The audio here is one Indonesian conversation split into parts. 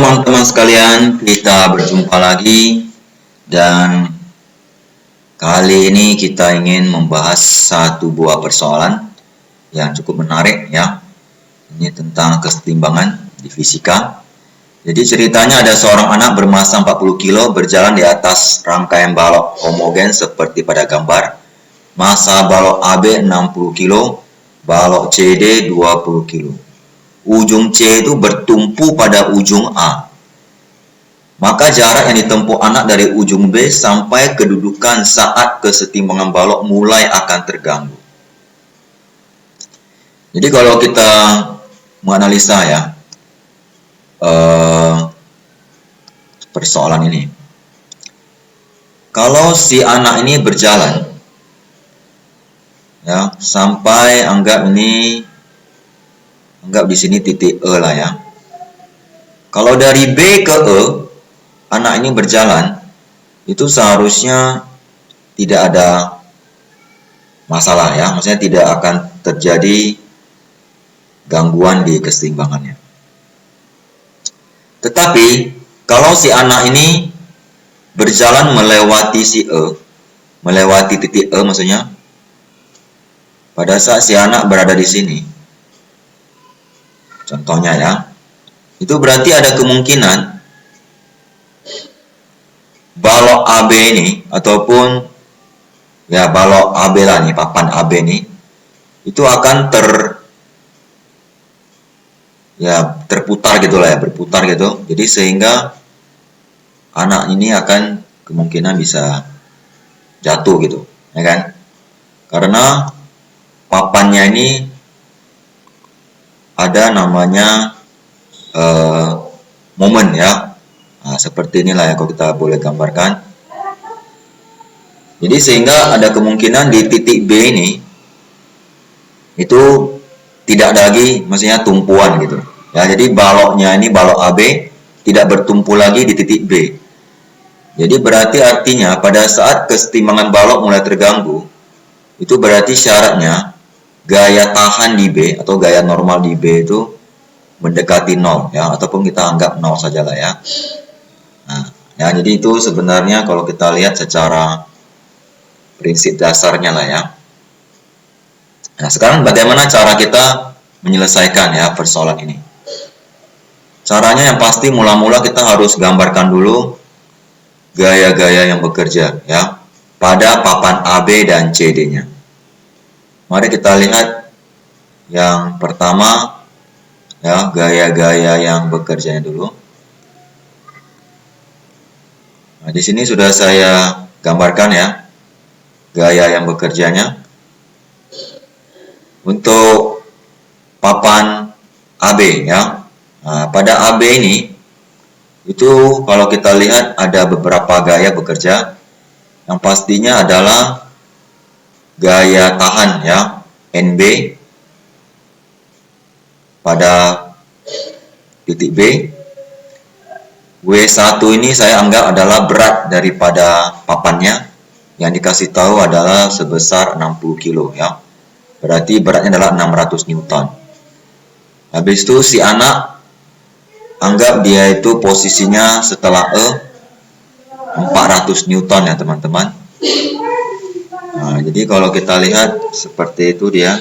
teman-teman sekalian, kita berjumpa lagi dan kali ini kita ingin membahas satu buah persoalan yang cukup menarik ya. Ini tentang kesetimbangan di fisika. Jadi ceritanya ada seorang anak bermassa 40 kg berjalan di atas rangkaian balok homogen seperti pada gambar. Massa balok AB 60 kg, balok CD 20 kg. Ujung C itu bertumpu pada ujung A. Maka jarak yang ditempuh anak dari ujung B sampai kedudukan saat kesetimbangan balok mulai akan terganggu. Jadi kalau kita menganalisa ya persoalan ini, kalau si anak ini berjalan ya sampai anggap di sini titik E lah ya. Kalau dari B ke E, anak ini berjalan, itu seharusnya tidak ada masalah ya. Maksudnya tidak akan terjadi gangguan di keseimbangannya. Tetapi, kalau si anak ini berjalan melewati si E, melewati titik E maksudnya, pada saat si anak berada di sini, contohnya ya, itu berarti ada kemungkinan balok AB ini ataupun ya balok AB lah nih, papan AB ini itu akan terputar gitulah ya, berputar gitu. Jadi sehingga anak ini akan kemungkinan bisa jatuh gitu, ya kan? Karena papannya ini ada namanya momen ya. Nah, seperti inilah ya kalau kita boleh gambarkan. Jadi sehingga ada kemungkinan di titik B ini itu tidak ada lagi, maksudnya tumpuan gitu. Ya, jadi baloknya ini balok AB tidak bertumpu lagi di titik B. Jadi berarti artinya pada saat kesetimbangan balok mulai terganggu, itu berarti syaratnya gaya tahan di B atau gaya normal di B itu mendekati 0 ya, ataupun kita anggap 0 saja lah ya. Nah, ya jadi itu sebenarnya kalau kita lihat secara prinsip dasarnya lah ya. Nah, sekarang bagaimana cara kita menyelesaikan ya persoalan ini? Caranya yang pasti mula-mula kita harus gambarkan dulu gaya-gaya yang bekerja ya pada papan AB dan CD-nya. Mari kita lihat yang pertama ya, gaya-gaya yang bekerjanya dulu. Nah, di sini sudah saya gambarkan ya gaya yang bekerjanya. Untuk papan AB ya. Nah, pada AB ini itu kalau kita lihat ada beberapa gaya bekerja. Yang pastinya adalah gaya tahan ya, NB pada titik B. W1 ini saya anggap adalah berat daripada papannya, yang dikasih tahu adalah sebesar 60 kg ya. Berarti beratnya adalah 600 Newton. Habis itu si anak anggap dia itu posisinya setelah E 400 Newton ya teman-teman. Nah, jadi kalau kita lihat seperti itu dia.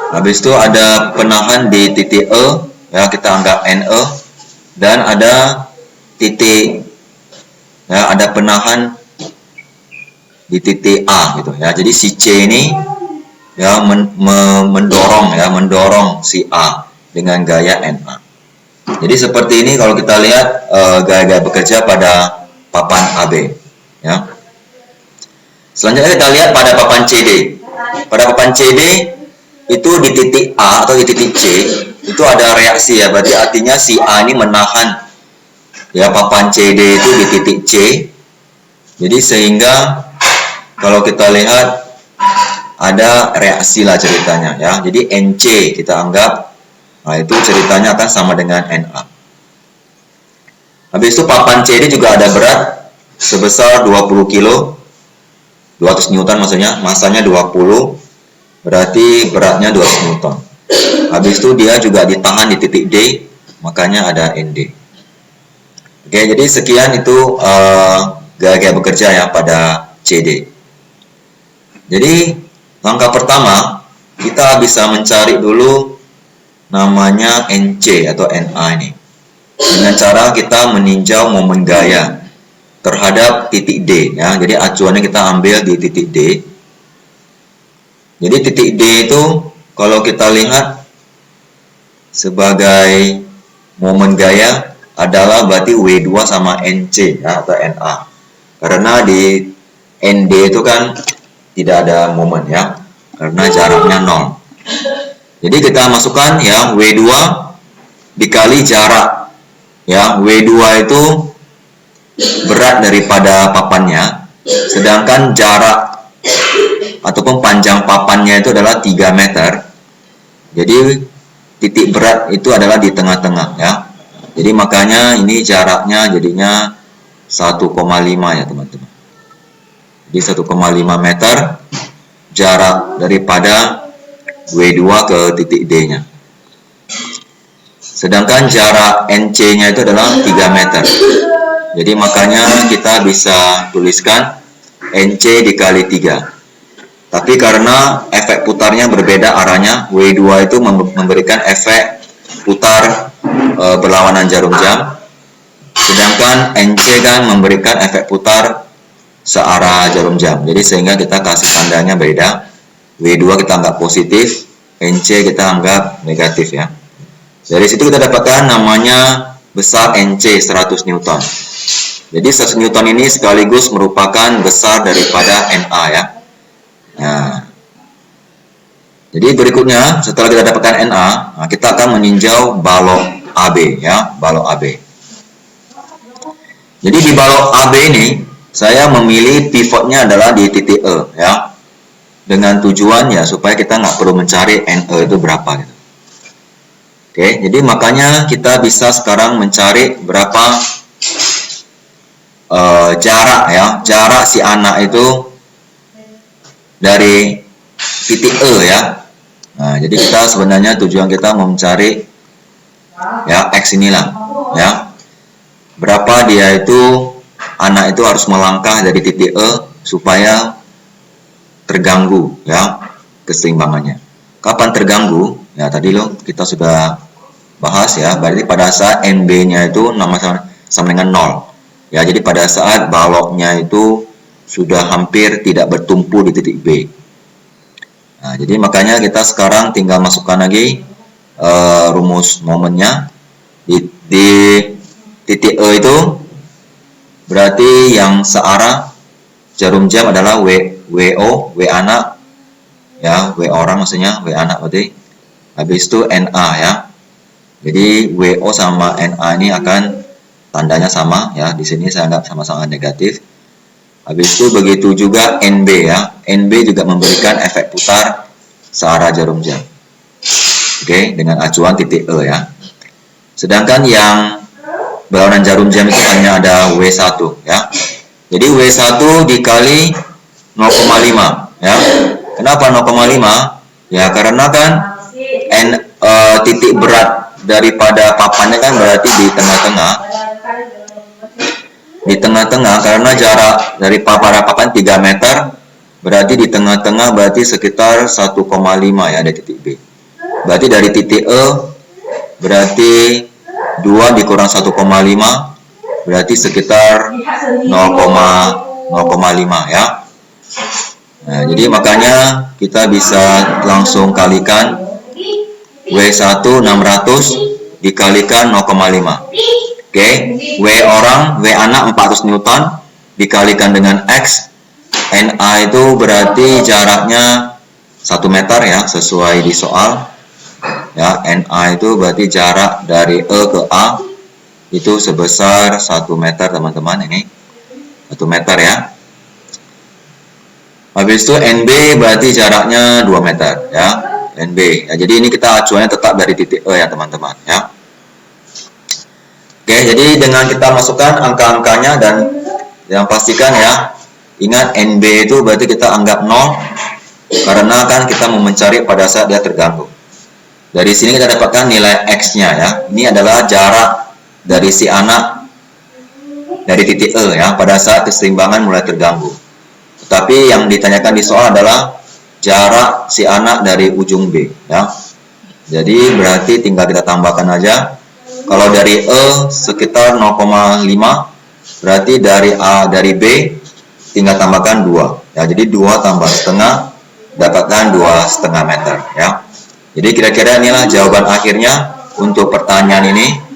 Habis itu ada penahan di titik E ya, kita anggap NE, dan ada titik ya, ada penahan di titik A gitu ya. Jadi si C ini ya mendorong si A dengan gaya NA. Jadi seperti ini kalau kita lihat gaya-gaya bekerja pada papan AB ya. Selanjutnya kita lihat pada papan CD. Pada papan CD itu di titik A atau di titik C itu ada reaksi ya, berarti artinya si A ini menahan ya papan CD itu di titik C. Jadi sehingga kalau kita lihat ada reaksi lah ceritanya ya. Jadi NC kita anggap, nah itu ceritanya akan sama dengan NA. Habis itu papan CD juga ada berat sebesar 20 kg, 200 Newton maksudnya, masanya 20, berarti beratnya 200 Newton. Habis itu dia juga ditahan di titik D makanya ada ND. Oke, jadi sekian itu gaya-gaya bekerja ya pada CD. Jadi langkah pertama kita bisa mencari dulu namanya NC atau NA ini dengan cara kita meninjau momen gaya terhadap titik D ya. Jadi acuannya kita ambil di titik D. Jadi titik D itu kalau kita lihat sebagai momen gaya adalah berarti W2 sama NC ya, atau NA. Karena di ND itu kan tidak ada momen ya, karena jaraknya 0. Jadi kita masukkan ya W2 dikali jarak ya. W2 itu berat daripada papannya, sedangkan jarak ataupun panjang papannya itu adalah 3 meter. Jadi titik berat itu adalah di tengah-tengah ya. Jadi makanya ini jaraknya jadinya 1,5 ya teman-teman. Jadi 1,5 meter jarak daripada W2 ke titik D-nya. Sedangkan jarak NC-nya itu adalah 3 meter. Jadi makanya kita bisa tuliskan NC dikali 3. Tapi karena efek putarnya berbeda arahnya, W2 itu memberikan efek putar berlawanan jarum jam, sedangkan NC kan memberikan efek putar searah jarum jam. Jadi sehingga kita kasih tandanya beda. W2 kita anggap positif, NC kita anggap negatif ya. Dari situ kita dapatkan namanya besar NC 100 Newton. Jadi 100 Newton ini sekaligus merupakan besar daripada NA ya. Nah, jadi berikutnya setelah kita dapatkan NA, kita akan meninjau balok AB ya, balok AB. Jadi di balok AB ini saya memilih pivotnya adalah di titik E ya, dengan tujuan ya supaya kita nggak perlu mencari NE itu berapa gitu. Oke, jadi makanya kita bisa sekarang mencari berapa jarak ya, jarak si anak itu dari titik E ya. Nah, jadi kita sebenarnya tujuan kita mau mencari ya X inilah ya. Berapa dia itu, anak itu harus melangkah dari titik E supaya terganggu ya keseimbangannya. Kapan terganggu? Ya tadi loh kita sudah bahas ya, berarti pada saat NB-nya itu sama dengan 0. Ya, jadi pada saat baloknya itu sudah hampir tidak bertumpu di titik B. Nah, jadi makanya kita sekarang tinggal masukkan lagi rumus momennya di titik E itu berarti yang searah jarum jam adalah WO, W anak ya, W orang maksudnya, W anak berarti. Habis itu NA ya. Jadi WO sama NA ini akan tandanya sama ya. Di sini saya anggap sama-sama negatif. Habis itu begitu juga NB ya. NB juga memberikan efek putar searah jarum jam. Oke, dengan acuan titik E ya. Sedangkan yang berlawanan jarum jam itu hanya ada W1 ya. Jadi W1 dikali 0,5 ya. Kenapa 0,5? Ya karena kan titik berat daripada papannya kan berarti di tengah-tengah. Di tengah-tengah karena jarak dari papan 3 meter, berarti di tengah-tengah berarti sekitar 1,5 ya dari titik B. Berarti dari titik E berarti 2 dikurang 1,5 berarti sekitar 0,5 ya. Nah, jadi makanya kita bisa langsung kalikan W1 600 dikalikan 0,5. Oke, W orang, W anak 400 Newton dikalikan dengan X. NA itu berarti jaraknya 1 meter ya, sesuai di soal. Ya, NA itu berarti jarak dari E ke A itu sebesar 1 meter teman-teman, ini 1 meter ya. Habis itu NB berarti jaraknya 2 meter ya, NB. Ya, jadi ini kita acuannya tetap dari titik E ya teman-teman ya. Oke, jadi dengan kita masukkan angka-angkanya dan yang pastikan ya, ingat NB itu berarti kita anggap 0 karena kan kita mau mencari pada saat dia terganggu. Dari sini kita dapatkan nilai X-nya ya. Ini adalah jarak dari si anak dari titik E ya pada saat keseimbangan mulai terganggu. Tetapi yang ditanyakan di soal adalah jarak si anak dari ujung B ya. Jadi berarti tinggal kita tambahkan aja. Kalau dari E sekitar 0,5, berarti dari B tinggal tambahkan 2 ya. Jadi 2 tambah setengah dapatkan 2,5 meter ya. Jadi kira-kira inilah jawaban akhirnya untuk pertanyaan ini.